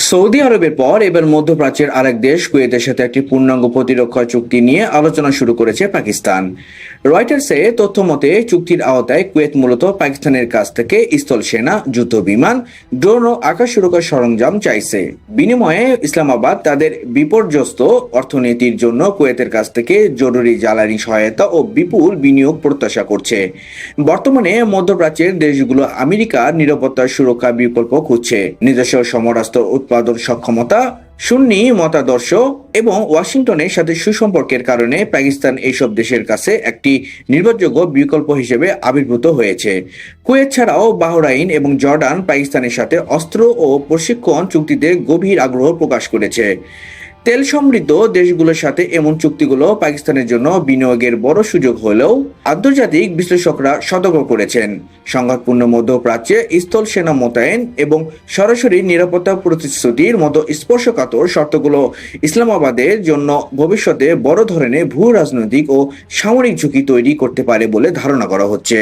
Saudi আরবের পর এবার মধ্যপ্রাচ্যের আরেক দেশ কুয়েতের সাথে একটি পূর্ণাঙ্গ প্রতিরক্ষা চুক্তি নিয়ে আলোচনা শুরু করেছে পাকিস্তান। রয়টার্সে তথ্য মতে চুক্তির আওতায় কুয়েত মূলত পাকিস্তানের কাছ থেকে স্থল সেনা, যুদ্ধ বিমান, ড্রোন ও আকাশ সুরক্ষা সরঞ্জাম চাইছে। বিনিময়ে ইসলামাবাদ তাদের বিপর্যস্ত অর্থনীতির জন্য কুয়েতের কাছ থেকে জরুরি জ্বালানি সহায়তা ও বিপুল বিনিয়োগ প্রত্যাশা করছে। বর্তমানে মধ্যপ্রাচ্যের দেশগুলো আমেরিকার নিরাপত্তার সুরক্ষা বিকল্প খুঁজছে। নিজস্ব সমরাস্ত্র উৎপাদন সক্ষমতা, সুন্নি মতাদর্শ এবং ওয়াশিংটনের সাথে সুসম্পর্কের কারণে পাকিস্তান এইসব দেশের কাছে একটি নির্ভরযোগ্য বিকল্প হিসেবে আবির্ভূত হয়েছে। কুয়েত ছাড়াও বাহরাইন এবং জর্ডান পাকিস্তানের সাথে অস্ত্র ও প্রশিক্ষণ চুক্তিতে গভীর আগ্রহ প্রকাশ করেছে। তেল সমৃদ্ধ দেশগুলোর সাথে এমন চুক্তিগুলো পাকিস্তানের জন্য বিনিয়োগের বড় সুযোগ হলেও আন্তর্জাতিক বিশ্লেষকরা সতর্ক করেছেন, সংঘাতপূর্ণ মধ্যপ্রাচ্যে স্থল সেনা মোতায়েন এবং সরাসরি নিরাপত্তা প্রতিশ্রুতির মতো স্পর্শকাতর শর্তগুলো ইসলামাবাদের জন্য ভবিষ্যতে বড় ধরনের ভূ রাজনৈতিক ও সামরিক ঝুঁকি তৈরি করতে পারে বলে ধারণা করা হচ্ছে।